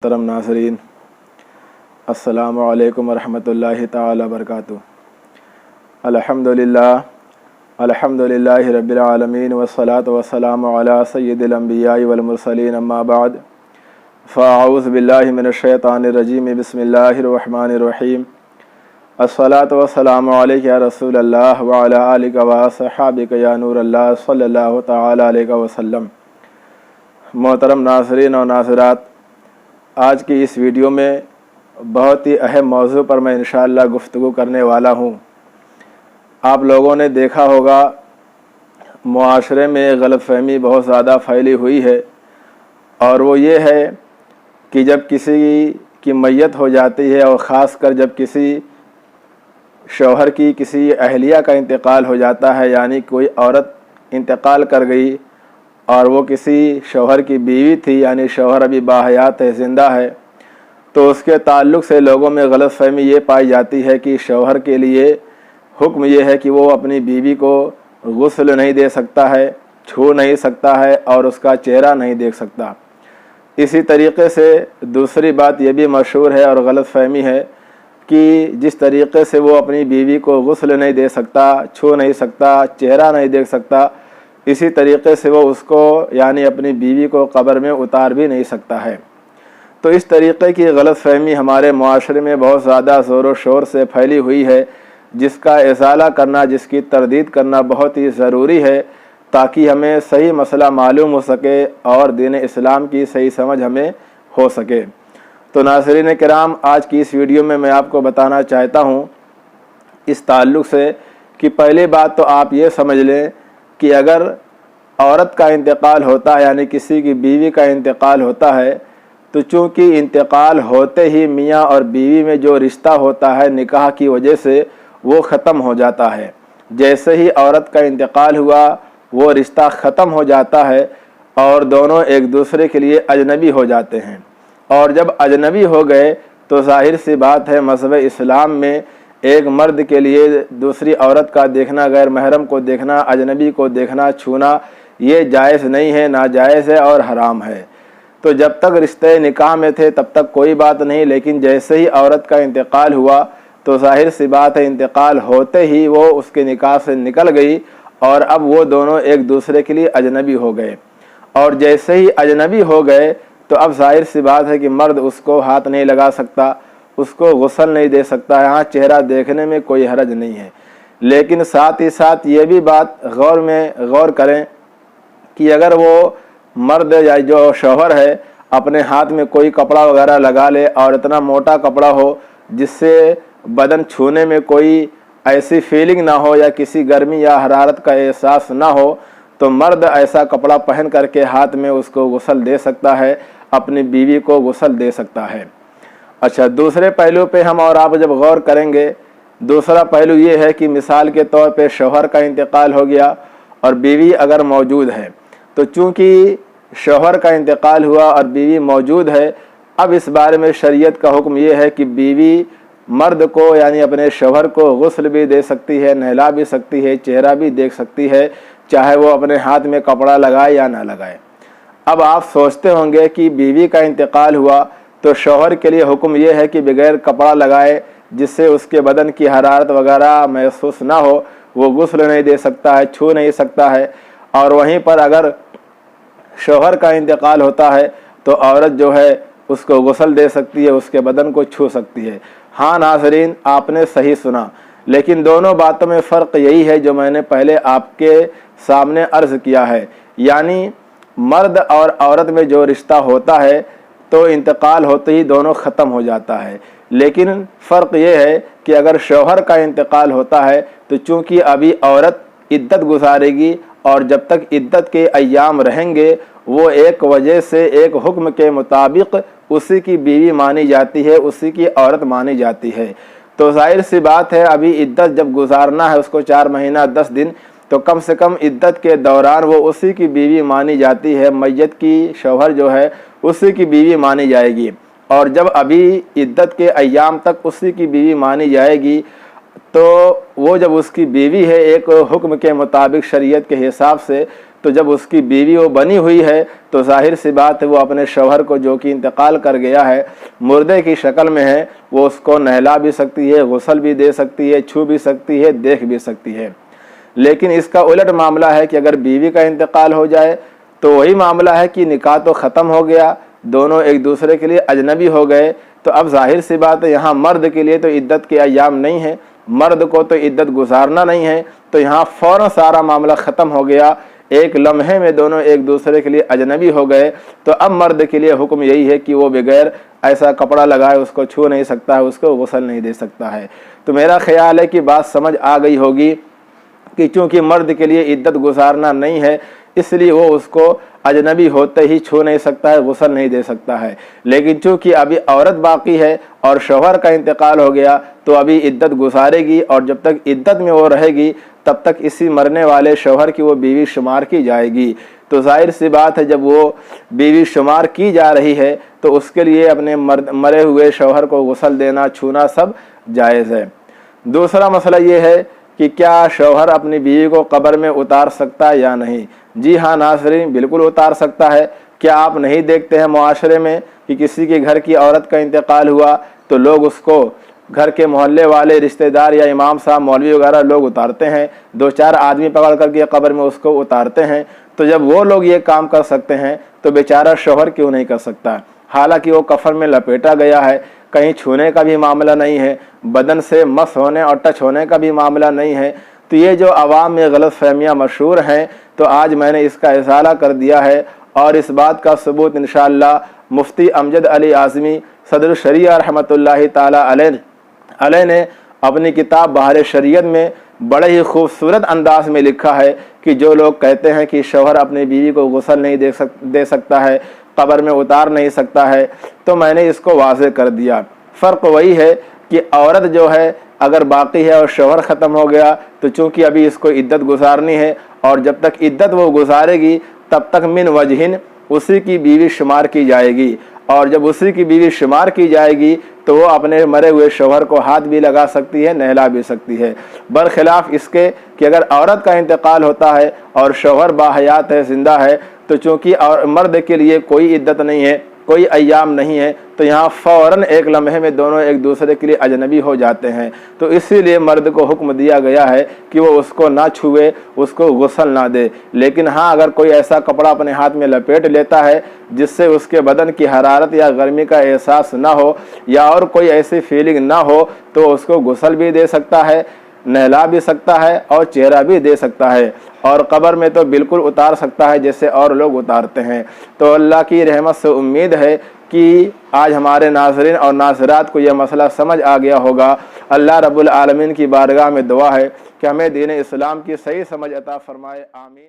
محترم ناظرین، السلام علیکم ورحمۃ تعالی وبرکاتہ۔ الحمدللہ رب العالمین والصلاة والسلام علی سید الانبیاء والمرسلین، اما بعد فاعوذ باللہ من الشیطان الرجیم، بسم اللہ الرحمن الرحیم۔ الصلاۃ والسلام علیک یا رسول اللہ وعلی آلک واصحابک یا نور اللہ صلی اللہ تعالی علیہ وسلم۔ محترم ناظرین اور ناظرات، آج کی اس ویڈیو میں بہت ہی اہم موضوع پر میں انشاءاللہ گفتگو کرنے والا ہوں۔ آپ لوگوں نے دیکھا ہوگا معاشرے میں غلط فہمی بہت زیادہ پھیلی ہوئی ہے، اور وہ یہ ہے کہ جب کسی کی میت ہو جاتی ہے، اور خاص کر جب کسی شوہر کی کسی اہلیہ کا انتقال ہو جاتا ہے، یعنی کوئی عورت انتقال کر گئی اور وہ کسی شوہر کی بیوی تھی، یعنی شوہر ابھی باحیات ہے، زندہ ہے، تو اس کے تعلق سے لوگوں میں غلط فہمی یہ پائی جاتی ہے کہ شوہر کے لیے حکم یہ ہے کہ وہ اپنی بیوی کو غسل نہیں دے سکتا ہے، چھو نہیں سکتا ہے، اور اس کا چہرہ نہیں دیکھ سکتا۔ اسی طریقے سے دوسری بات یہ بھی مشہور ہے اور غلط فہمی ہے کہ جس طریقے سے وہ اپنی بیوی کو غسل نہیں دے سکتا، چھو نہیں سکتا، چہرہ نہیں دیکھ سکتا، اسی طریقے سے وہ اس کو یعنی اپنی بیوی کو قبر میں اتار بھی نہیں سکتا ہے۔ تو اس طریقے کی غلط فہمی ہمارے معاشرے میں بہت زیادہ زور و شور سے پھیلی ہوئی ہے، جس کا ازالہ کرنا، جس کی تردید کرنا بہت ہی ضروری ہے، تاکہ ہمیں صحیح مسئلہ معلوم ہو سکے اور دین اسلام کی صحیح سمجھ ہمیں ہو سکے۔ تو ناظرین کرام، آج کی اس ویڈیو میں آپ کو بتانا چاہتا ہوں اس تعلق سے کہ پہلی بات تو آپ یہ سمجھ لیں کہ اگر عورت کا انتقال ہوتا ہے، یعنی کسی کی بیوی کا انتقال ہوتا ہے، تو چونکہ انتقال ہوتے ہی میاں اور بیوی میں جو رشتہ ہوتا ہے نکاح کی وجہ سے وہ ختم ہو جاتا ہے۔ جیسے ہی عورت کا انتقال ہوا وہ رشتہ ختم ہو جاتا ہے اور دونوں ایک دوسرے کے لیے اجنبی ہو جاتے ہیں، اور جب اجنبی ہو گئے تو ظاہر سی بات ہے مذہب اسلام میں ایک مرد کے لیے دوسری عورت کا دیکھنا، غیر محرم کو دیکھنا، اجنبی کو دیکھنا، چھونا، یہ جائز نہیں ہے، ناجائز ہے اور حرام ہے۔ تو جب تک رشتے نکاح میں تھے تب تک کوئی بات نہیں، لیکن جیسے ہی عورت کا انتقال ہوا تو ظاہر سی بات ہے انتقال ہوتے ہی وہ اس کے نکاح سے نکل گئی، اور اب وہ دونوں ایک دوسرے کے لیے اجنبی ہو گئے، اور جیسے ہی اجنبی ہو گئے تو اب ظاہر سی بات ہے کہ مرد اس کو ہاتھ نہیں لگا سکتا، اس کو غسل نہیں دے سکتا ہے۔ ہاں، چہرہ دیکھنے میں کوئی حرج نہیں ہے، لیکن ساتھ ہی ساتھ یہ بھی بات غور کریں کہ اگر وہ مرد یا جو شوہر ہے اپنے ہاتھ میں کوئی کپڑا وغیرہ لگا لے، اور اتنا موٹا کپڑا ہو جس سے بدن چھونے میں کوئی ایسی فیلنگ نہ ہو یا کسی گرمی یا حرارت کا احساس نہ ہو، تو مرد ایسا کپڑا پہن کر کے ہاتھ میں اس کو غسل دے سکتا ہے، اپنی بیوی کو غسل دے سکتا ہے۔ اچھا، دوسرے پہلو پہ ہم اور آپ جب غور کریں گے، دوسرا پہلو یہ ہے کہ مثال کے طور پہ شوہر کا انتقال ہو گیا اور بیوی اگر موجود ہے، تو چونکہ شوہر کا انتقال ہوا اور بیوی موجود ہے، اب اس بارے میں شریعت کا حکم یہ ہے کہ بیوی مرد کو یعنی اپنے شوہر کو غسل بھی دے سکتی ہے، نہلا بھی سکتی ہے، چہرہ بھی دیکھ سکتی ہے، چاہے وہ اپنے ہاتھ میں کپڑا لگائے یا نہ لگائے۔ اب آپ سوچتے ہوں گے کہ بیوی کا انتقال ہوا تو شوہر کے لیے حکم یہ ہے کہ بغیر کپڑا لگائے، جس سے اس کے بدن کی حرارت وغیرہ محسوس نہ ہو، وہ غسل نہیں دے سکتا ہے، چھو نہیں سکتا ہے، اور وہیں پر اگر شوہر کا انتقال ہوتا ہے تو عورت جو ہے اس کو غسل دے سکتی ہے، اس کے بدن کو چھو سکتی ہے۔ ہاں ناظرین، آپ نے صحیح سنا، لیکن دونوں باتوں میں فرق یہی ہے جو میں نے پہلے آپ کے سامنے عرض کیا ہے، یعنی مرد اور عورت میں جو رشتہ ہوتا ہے تو انتقال ہوتے ہی دونوں ختم ہو جاتا ہے، لیکن فرق یہ ہے کہ اگر شوہر کا انتقال ہوتا ہے تو چونکہ ابھی عورت عدت گزارے گی، اور جب تک عدت کے ایام رہیں گے وہ ایک وجہ سے ایک حکم کے مطابق اسی کی بیوی مانی جاتی ہے، اسی کی عورت مانی جاتی ہے۔ تو ظاہر سی بات ہے ابھی عدت جب گزارنا ہے اس کو 4 مہینہ 10 دن، تو کم سے کم عدت کے دوران وہ اسی کی بیوی مانی جاتی ہے، میت کی شوہر جو ہے اسی کی بیوی مانی جائے گی، اور جب ابھی عدت کے ایام تک اسی کی بیوی مانی جائے گی تو وہ جب اس کی بیوی ہے ایک حکم کے مطابق شریعت کے حساب سے، تو جب اس کی بیوی وہ بنی ہوئی ہے تو ظاہر سی بات ہے وہ اپنے شوہر کو جو کہ انتقال کر گیا ہے مردے کی شکل میں ہے وہ اس کو نہلا بھی سکتی ہے، غسل بھی دے سکتی ہے، چھو بھی سکتی ہے، دیکھ بھی سکتی ہے۔ لیکن اس کا الٹ معاملہ ہے کہ اگر بیوی کا انتقال ہو جائے تو وہی معاملہ ہے کہ نکاح تو ختم ہو گیا، دونوں ایک دوسرے کے لیے اجنبی ہو گئے، تو اب ظاہر سی بات ہے یہاں مرد کے لیے تو عدت کے ایام نہیں ہیں، مرد کو تو عدت گزارنا نہیں ہے، تو یہاں فوراً سارا معاملہ ختم ہو گیا، ایک لمحے میں دونوں ایک دوسرے کے لیے اجنبی ہو گئے۔ تو اب مرد کے لیے حکم یہی ہے کہ وہ بغیر ایسا کپڑا لگائے اس کو چھو نہیں سکتا ہے، اس کو غسل نہیں دے سکتا ہے۔ تو میرا خیال ہے کہ بات سمجھ آ گئی ہوگی کہ چونکہ مرد کے لیے عدت گزارنا نہیں ہے اس لیے وہ اس کو اجنبی ہوتے ہی چھو نہیں سکتا ہے، غسل نہیں دے سکتا ہے، لیکن چونکہ ابھی عورت باقی ہے اور شوہر کا انتقال ہو گیا تو ابھی عدت گزارے گی، اور جب تک عدت میں وہ رہے گی تب تک اسی مرنے والے شوہر کی وہ بیوی شمار کی جائے گی۔ تو ظاہر سی بات ہے جب وہ بیوی شمار کی جا رہی ہے تو اس کے لیے اپنے مرے ہوئے شوہر کو غسل دینا، چھونا سب جائز ہے۔ دوسرا مسئلہ یہ ہے کہ کیا شوہر اپنی بیوی کو قبر میں اتار سکتا ہے یا نہیں؟ جی ہاں ناظرین، بالکل اتار سکتا ہے۔ کیا آپ نہیں دیکھتے ہیں معاشرے میں کہ کسی کے گھر کی عورت کا انتقال ہوا تو لوگ اس کو گھر کے محلے والے رشتہ دار یا امام صاحب مولوی وغیرہ لوگ اتارتے ہیں، 2-4 آدمی پکڑ کر کے قبر میں اس کو اتارتے ہیں۔ تو جب وہ لوگ یہ کام کر سکتے ہیں تو بیچارہ شوہر کیوں نہیں کر سکتا؟ حالانکہ وہ کفن میں لپیٹا گیا ہے، کہیں چھونے کا بھی معاملہ نہیں ہے، بدن سے مس ہونے اور ٹچ ہونے کا بھی معاملہ نہیں ہے۔ تو یہ جو عوام میں غلط فہمیاں مشہور ہیں تو آج میں نے اس کا ازالہ کر دیا ہے، اور اس بات کا ثبوت انشاءاللہ مفتی امجد علی اعظمی صدر الشریعہ رحمۃ اللہ تعالی علیہ نے اپنی کتاب بہار شریعت میں بڑے ہی خوبصورت انداز میں لکھا ہے کہ جو لوگ کہتے ہیں کہ شوہر اپنی بیوی کو غسل نہیں دے سکتا ہے، قبر میں اتار نہیں سکتا ہے، تو میں نے اس کو واضح کر دیا۔ فرق وہی ہے کہ عورت جو ہے اگر باقی ہے اور شوہر ختم ہو گیا تو چونکہ ابھی اس کو عدت گزارنی ہے، اور جب تک عدت وہ گزارے گی تب تک من وجہن اسی کی بیوی شمار کی جائے گی، اور جب اسی کی بیوی شمار کی جائے گی تو وہ اپنے مرے ہوئے شوہر کو ہاتھ بھی لگا سکتی ہے، نہلا بھی سکتی ہے، برخلاف اس کے کہ اگر عورت کا انتقال ہوتا ہے اور شوہر باحیات ہے، زندہ ہے، تو چونکہ مرد کے لیے کوئی عدت نہیں ہے، کوئی ایام نہیں ہے، تو یہاں فوراً ایک لمحے میں دونوں ایک دوسرے کے لیے اجنبی ہو جاتے ہیں۔ تو اسی لیے مرد کو حکم دیا گیا ہے کہ وہ اس کو نہ چھوئے، اس کو غسل نہ دے۔ لیکن ہاں اگر کوئی ایسا کپڑا اپنے ہاتھ میں لپیٹ لیتا ہے جس سے اس کے بدن کی حرارت یا گرمی کا احساس نہ ہو یا اور کوئی ایسی فیلنگ نہ ہو تو اس کو غسل بھی دے سکتا ہے، نہلا بھی سکتا ہے اور چہرہ بھی دے سکتا ہے، اور قبر میں تو بالکل اتار سکتا ہے جیسے اور لوگ اتارتے ہیں۔ تو اللہ کی رحمت سے امید ہے کہ آج ہمارے ناظرین اور ناظرات کو یہ مسئلہ سمجھ آ گیا ہوگا۔ اللہ رب العالمین کی بارگاہ میں دعا ہے کہ ہمیں دین اسلام کی صحیح سمجھ عطا فرمائے، آمین۔